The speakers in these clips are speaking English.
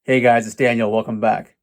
Hey guys, it's Daniel. Welcome back.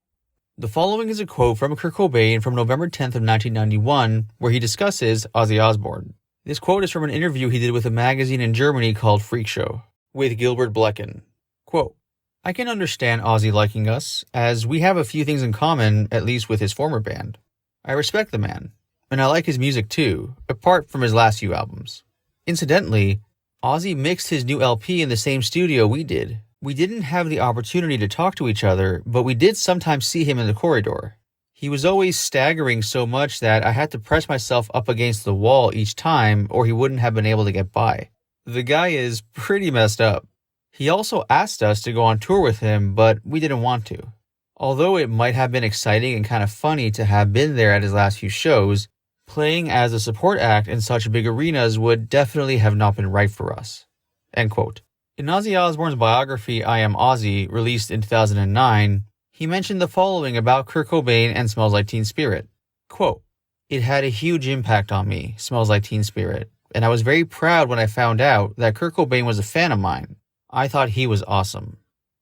The following is a quote from Kurt Cobain from November 10th of 1991, where he discusses Ozzy Osbourne. This quote is from an interview he did with a magazine in Germany called Freak Show, with Gilbert Blecken. Quote, I can understand Ozzy liking us, as we have a few things in common, at least with his former band. I respect the man, and I like his music too, apart from his last few albums. Incidentally, Ozzy mixed his new LP in the same studio we did. We didn't have the opportunity to talk to each other, but we did sometimes see him in the corridor. He was always staggering so much that I had to press myself up against the wall each time or he wouldn't have been able to get by. The guy is pretty messed up. He also asked us to go on tour with him, but we didn't want to. Although it might have been exciting and kind of funny to have been there at his last few shows, playing as a support act in such big arenas would definitely have not been right for us. End quote. In Ozzy Osbourne's biography, I Am Ozzy, released in 2009, he mentioned the following about Kurt Cobain and Smells Like Teen Spirit. Quote, It had a huge impact on me, Smells Like Teen Spirit, and I was very proud when I found out that Kurt Cobain was a fan of mine. I thought he was awesome.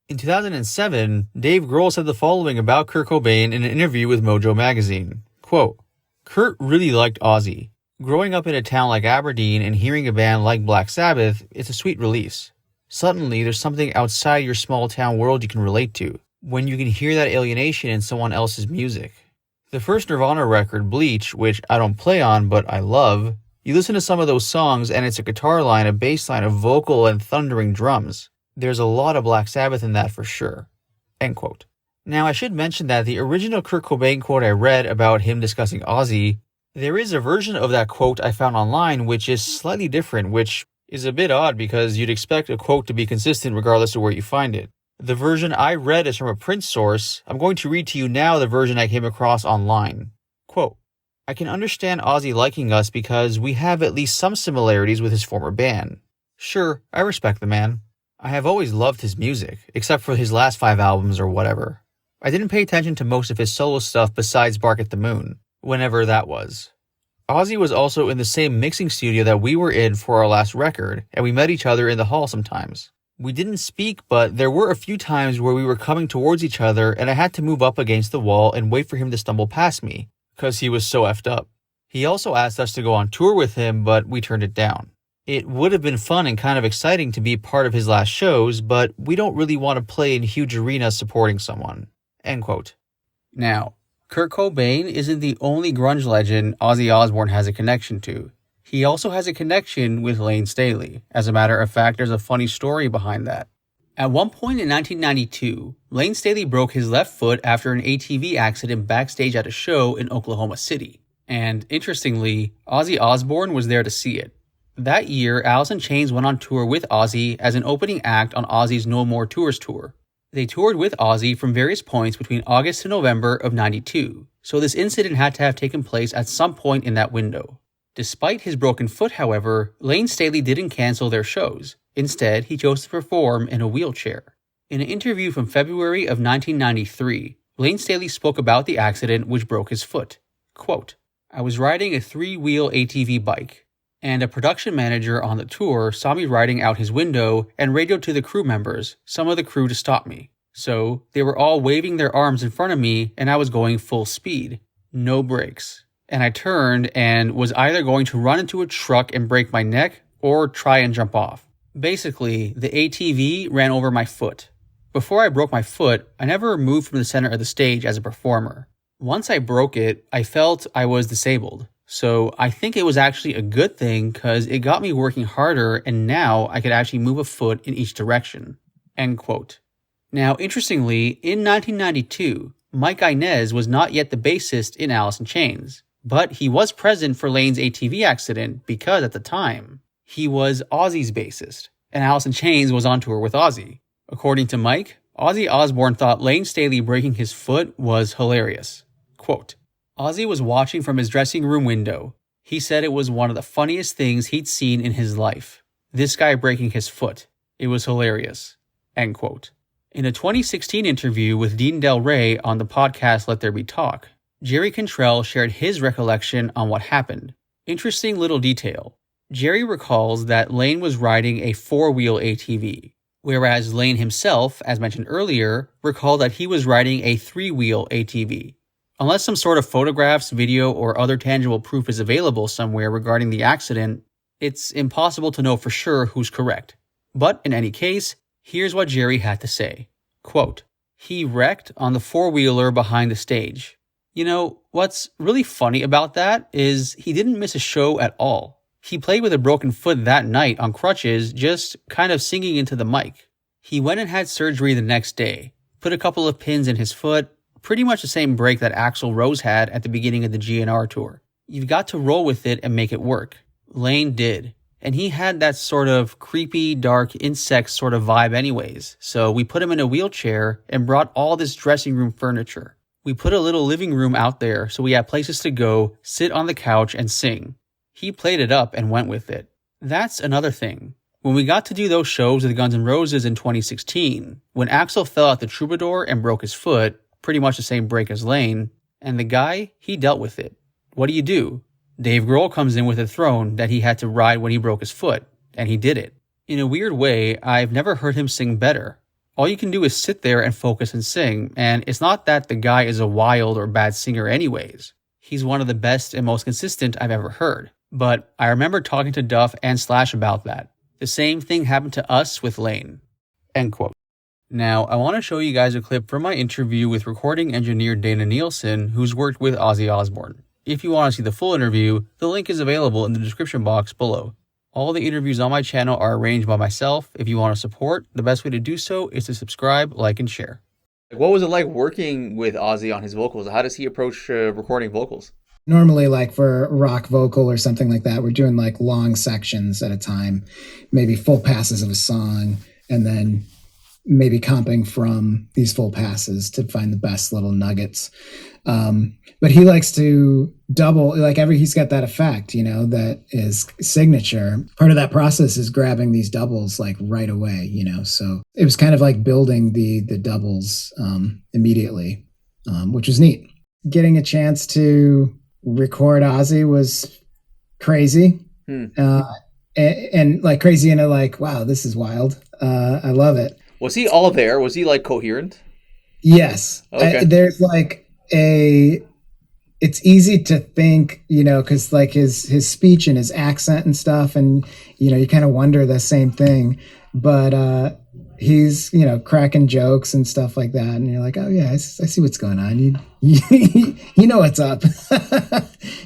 In 2007, Dave Grohl said the following about Kurt Cobain in an interview with Mojo magazine. Quote, Kurt really liked Ozzy. Growing up in a town like Aberdeen and hearing a band like Black Sabbath, it's a sweet release. Suddenly, there's something outside your small town world you can relate to, when you can hear that alienation in someone else's music. The first Nirvana record, Bleach, which I don't play on but I love, you listen to some of those songs and it's a guitar line, a bass line, a vocal, and thundering drums. There's a lot of Black Sabbath in that for sure. End quote. Now I should mention that the original Kurt Cobain quote I read about him discussing Ozzy, there is a version of that quote I found online which is slightly different, which is a bit odd because you'd expect a quote to be consistent regardless of where you find it. The version I read is from a print source. I'm going to read to you now the version I came across online. Quote, I can understand Ozzy liking us because we have at least some similarities with his former band. Sure, I respect the man. I have always loved his music, except for his last 5 albums or whatever. I didn't pay attention to most of his solo stuff besides Bark at the Moon, whenever that was. Ozzy was also in the same mixing studio that we were in for our last record, and we met each other in the hall sometimes. We didn't speak, but there were a few times where we were coming towards each other and I had to move up against the wall and wait for him to stumble past me, because he was so effed up. He also asked us to go on tour with him, but we turned it down. It would have been fun and kind of exciting to be part of his last shows, but we don't really want to play in huge arenas supporting someone. End quote. Now, Kurt Cobain isn't the only grunge legend Ozzy Osbourne has a connection to. He also has a connection with Layne Staley. As a matter of fact, there's a funny story behind that. At one point in 1992, Layne Staley broke his left foot after an ATV accident backstage at a show in Oklahoma City. And interestingly, Ozzy Osbourne was there to see it. That year, Alice in Chains went on tour with Ozzy as an opening act on Ozzy's No More Tours tour. They toured with Ozzy from various points between August to November of '92, so this incident had to have taken place at some point in that window. Despite his broken foot, however, Layne Staley didn't cancel their shows. Instead, he chose to perform in a wheelchair. In an interview from February of 1993, Layne Staley spoke about the accident which broke his foot. Quote, I was riding a 3-wheel ATV bike, and a production manager on the tour saw me riding out his window and radioed to the crew members, some of the crew, to stop me. So, they were all waving their arms in front of me and I was going full speed. No brakes. And I turned and was either going to run into a truck and break my neck or try and jump off. Basically, the ATV ran over my foot. Before I broke my foot, I never moved from the center of the stage as a performer. Once I broke it, I felt I was disabled. So I think it was actually a good thing because it got me working harder and now I could actually move a foot in each direction. End quote. Now, interestingly, in 1992, Mike Inez was not yet the bassist in Alice in Chains, but he was present for Layne's ATV accident because at the time, he was Ozzy's bassist, and Alice in Chains was on tour with Ozzy. According to Mike, Ozzy Osbourne thought Layne Staley breaking his foot was hilarious. Quote, Ozzy was watching from his dressing room window. He said it was one of the funniest things he'd seen in his life. This guy breaking his foot. It was hilarious. End quote. In a 2016 interview with Dean Del Rey on the podcast Let There Be Talk, Jerry Cantrell shared his recollection on what happened. Interesting little detail. Jerry recalls that Layne was riding a 4-wheel ATV. Whereas Lane himself, as mentioned earlier, recalled that he was riding a 3-wheel ATV. Unless some sort of photographs, video, or other tangible proof is available somewhere regarding the accident, it's impossible to know for sure who's correct. But in any case, here's what Jerry had to say. Quote, "He wrecked on the 4-wheeler behind the stage. You know, what's really funny about that is he didn't miss a show at all. He played with a broken foot that night on crutches, just kind of singing into the mic. He went and had surgery the next day, put a couple of pins in his foot, pretty much the same break that Axl Rose had at the beginning of the GNR tour. You've got to roll with it and make it work. Lane did. And he had that sort of creepy, dark, insect sort of vibe anyways, so we put him in a wheelchair and brought all this dressing room furniture. We put a little living room out there so we had places to go, sit on the couch, and sing. He played it up and went with it. That's another thing. When we got to do those shows with Guns N' Roses in 2016, when Axl fell out the Troubadour and broke his foot, pretty much the same break as Lane, and the guy, he dealt with it. What do? Dave Grohl comes in with a throne that he had to ride when he broke his foot, and he did it. In a weird way, I've never heard him sing better. All you can do is sit there and focus and sing, and it's not that the guy is a wild or bad singer anyways. He's one of the best and most consistent I've ever heard. But I remember talking to Duff and Slash about that. The same thing happened to us with Lane." End quote. Now, I want to show you guys a clip from my interview with recording engineer Dana Nielsen, who's worked with Ozzy Osbourne. If you want to see the full interview, the link is available in the description box below. All the interviews on my channel are arranged by myself. If you want to support, the best way to do so is to subscribe, like, and share. What was it like working with Ozzy on his vocals? How does he approach recording vocals? Normally, like for rock vocal or something like that, we're doing like long sections at a time, maybe full passes of a song, and then maybe comping from these full passes to find the best little nuggets. But he likes to double, like he's got that effect, that is signature. Part of that process is grabbing these doubles like right away, so it was kind of like building the doubles immediately, which was neat. Getting a chance to record Ozzy was crazy. And like crazy in a like, wow, this is wild. I love it. Was he all there? Was he like coherent? Yes. Okay. There's like it's easy to think, because like his speech and his accent and stuff, and you kind of wonder the same thing, but he's cracking jokes and stuff like that, and you're like, oh yeah, I see what's going on. You know what's up.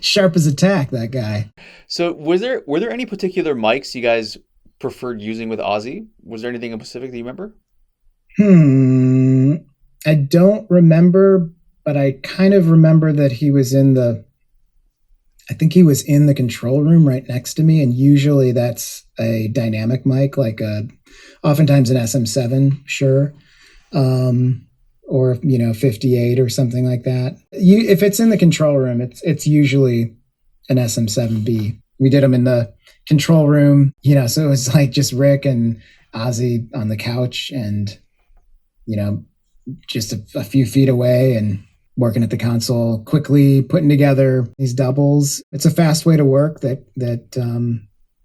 Sharp as a tack, that guy. So were there any particular mics you guys preferred using with Ozzy? Was there anything in specific that you remember? I don't remember, but I kind of remember that he was in the control room right next to me, and usually that's a dynamic mic, like oftentimes an SM7, sure, or 58 or something like that. If it's in the control room, it's usually an SM7B. We did them in the control room, so it was like just Rick and Ozzy on the couch, and just a few feet away, and working at the console, quickly putting together these doubles. It's a fast way to work that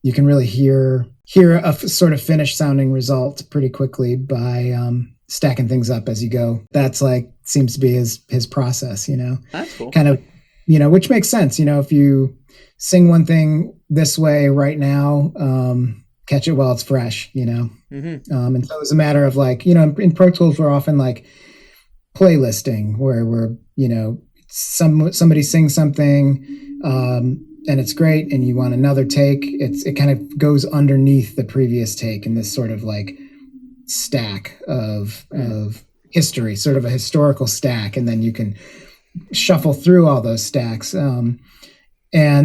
you can really hear a sort of finished sounding result pretty quickly by stacking things up as you go. That's like seems to be his process, That's cool. Kind of, which makes sense. If you sing one thing this way right now, catch it while it's fresh, Mm-hmm. And so it was a matter of like, in Pro Tools, we're often like playlisting where we're, somebody sings something, and it's great, and you want another take. It kind of goes underneath the previous take in this sort of like stack of history, sort of a historical stack, and then you can shuffle through all those stacks. And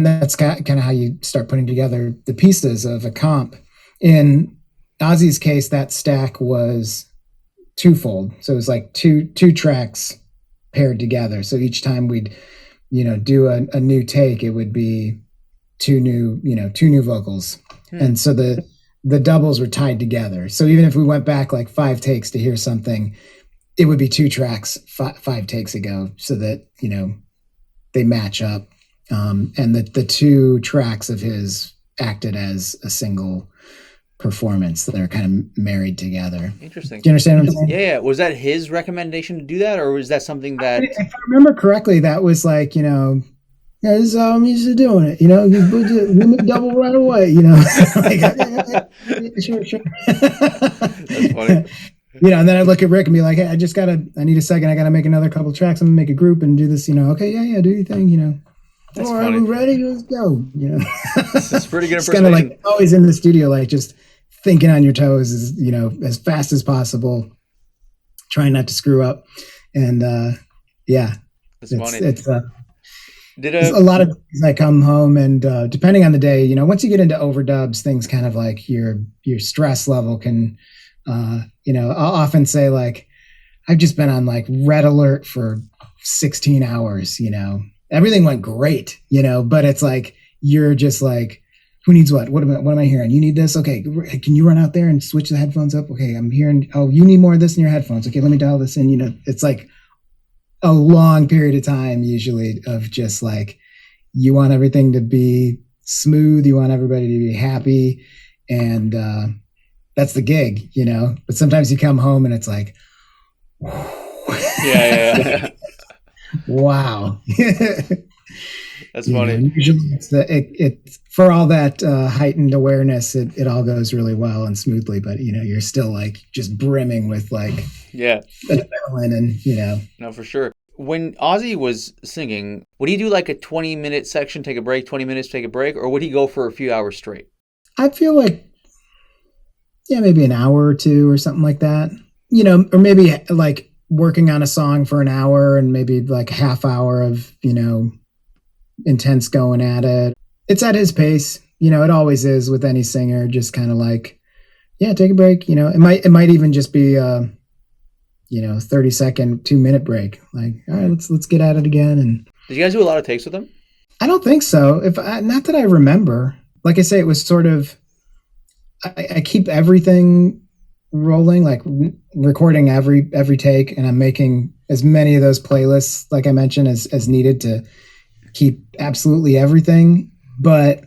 that's kind of how you start putting together the pieces of a comp. In Ozzy's case, that stack was twofold. So it was like two tracks paired together. So each time we'd, do a new take, it would be two new vocals. And so the doubles were tied together. So even if we went back like 5 takes to hear something, it would be 2 tracks 5 takes ago, so that, they match up. And the 2 tracks of his acted as a single performance. They're kind of married together. Interesting. Do you understand what I'm saying? Yeah. Was that his recommendation to do that, or was that something that? If I remember correctly, that was like, yeah, this is how I'm used to doing it. You give me double right away. Like, sure. That's funny. And then I look at Rick and be like, hey, I need a second. I got to make another couple tracks. I'm gonna make a group and do this. Okay, yeah, do your thing. That's all right, funny. we ready? Let's go. That's pretty good. It's kind of like always in the studio, like just thinking on your toes, as fast as possible, trying not to screw up. And yeah, that's funny. It's a lot of things. I come home and depending on the day, once you get into overdubs, things kind of like your stress level can, I'll often say like, I've just been on like red alert for 16 hours, everything went great, but it's like, you're just like, who needs what? What am I hearing? You need this? Okay. Can you run out there and switch the headphones up? Okay. I'm hearing, you need more of this in your headphones. Okay. Let me dial this in. It's like a long period of time usually of just like, you want everything to be smooth. You want everybody to be happy. And that's the gig, but sometimes you come home and it's like, yeah. Wow. That's funny. Usually it's for all that heightened awareness, it all goes really well and smoothly, but you're still like just brimming with like adrenaline and No, for sure. When Ozzy was singing, would he do like a 20-minute section, take a break, 20 minutes, take a break, or would he go for a few hours straight? I feel like maybe an hour or two or something like that, or maybe like working on a song for an hour and maybe like a half hour of intense going at it. It's at his pace, it always is with any singer, just kind of like, yeah, take a break. It might even just be 30-second 2-minute break, like, all right, let's get at it again. And did you guys do a lot of takes with them? I don't think so, not that I remember. Like I say, it was sort of, I keep everything rolling, like recording every take, and I'm making as many of those playlists, like I mentioned, as needed to keep absolutely everything. But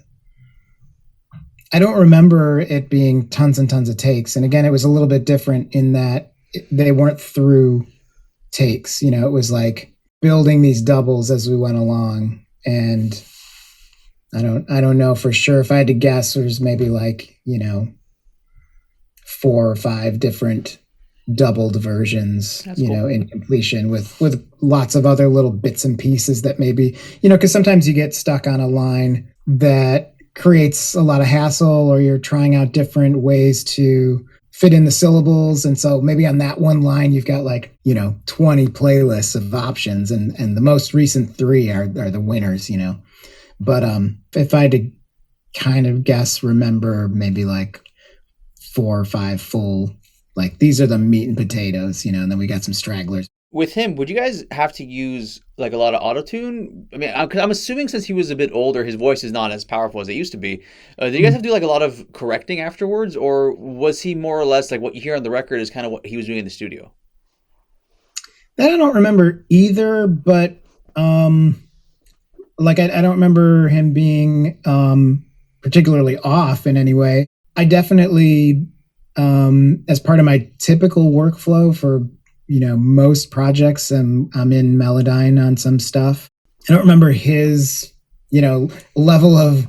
I don't remember it being tons and tons of takes. And again, it was a little bit different in that they weren't through takes. It was like building these doubles as we went along. And I don't know for sure. If I had to guess, there's maybe like, 4 or 5 different doubled versions, That's cool. In completion with lots of other little bits and pieces that maybe, because sometimes you get stuck on a line that creates a lot of hassle, or you're trying out different ways to fit in the syllables. And so maybe on that one line, you've got like, 20 playlists of options, and the most recent 3 are the winners, But if I had to kind of guess, remember maybe like 4 or 5 full, like these are the meat and potatoes, and then we got some stragglers. With him, would you guys have to use like a lot of autotune? I mean, I'm assuming since he was a bit older, his voice is not as powerful as it used to be. Did you guys have to do like a lot of correcting afterwards, or was he more or less like what you hear on the record is kind of what he was doing in the studio? That I don't remember either, but like I don't remember him being particularly off in any way. I definitely, as part of my typical workflow for, most projects, I'm in Melodyne on some stuff. I don't remember his, level of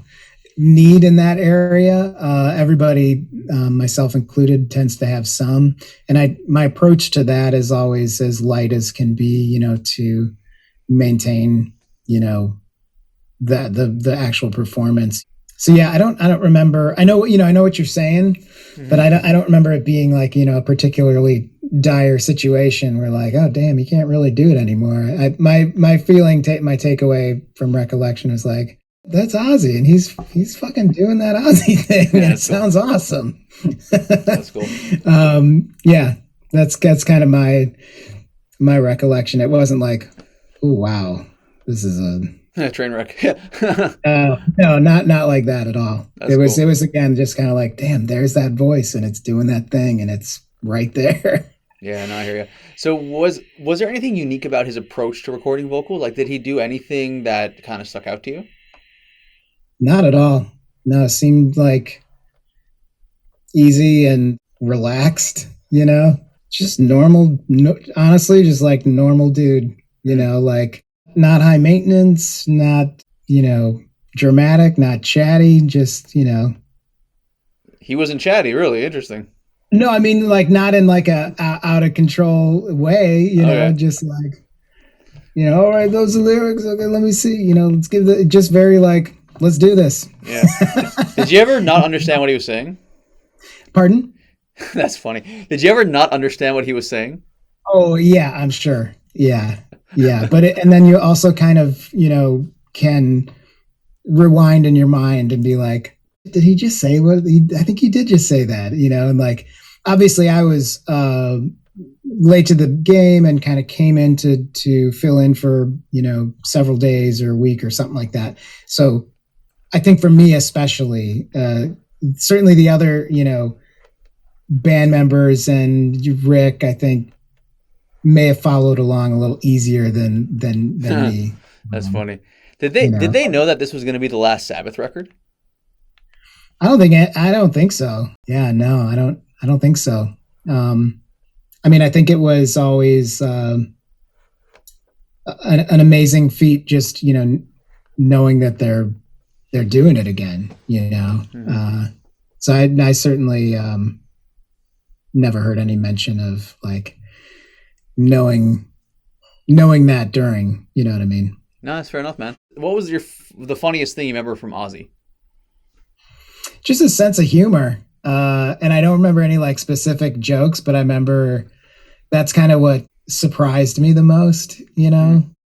need in that area. Everybody, myself included, tends to have some. And my approach to that is always as light as can be, to maintain, the actual performance. So yeah, I don't remember. I know what you're saying, mm-hmm. but I don't remember it being like, a particularly dire situation where like, oh damn, you can't really do it anymore. My feeling, my takeaway from recollection is like, that's Ozzy, and he's fucking doing that Ozzy thing. Yeah, and it sounds awesome. That's cool. Yeah, that's kind of my recollection. It wasn't like, oh wow, this is a train wreck. No, not like that at all. That's it was cool. It was again just kind of like, damn, there's that voice and it's doing that thing and it's right there. Yeah, no, I hear you. So was there anything unique about his approach to recording vocals? Like, did he do anything that kind of stuck out to you? Not at all. No, it seemed like easy and relaxed, just normal, honestly, just like normal dude, like not high maintenance, not, dramatic, not chatty, just, He wasn't chatty, really. Interesting. No, I mean, like not in like a out of control way, Okay. just like, all right, those are lyrics. Okay, let me see, let's give just very like, let's do this. Yeah. Did you ever not understand what he was saying? Pardon? That's funny. Did you ever not understand what he was saying? Oh yeah, I'm sure. Yeah. Yeah. But and then you also kind of, can rewind in your mind and be like, did he just say I think he did just say that, and like, obviously I was late to the game and kind of came in to fill in for, several days or a week or something like that. So I think for me, especially, certainly the other, band members and Rick, I think may have followed along a little easier than me. That's funny. Did You they know that this was going to be the last Sabbath record? I don't think so. Yeah, no, I don't think so. I mean, I think it was always an amazing feat, just knowing that they're doing it again. Mm-hmm. So I certainly never heard any mention of like knowing that during. You know what I mean? No, that's fair enough, man. What was the funniest thing you remember from Ozzy? Just a sense of humor. And I don't remember any like specific jokes, but I remember that's kind of what surprised me the most,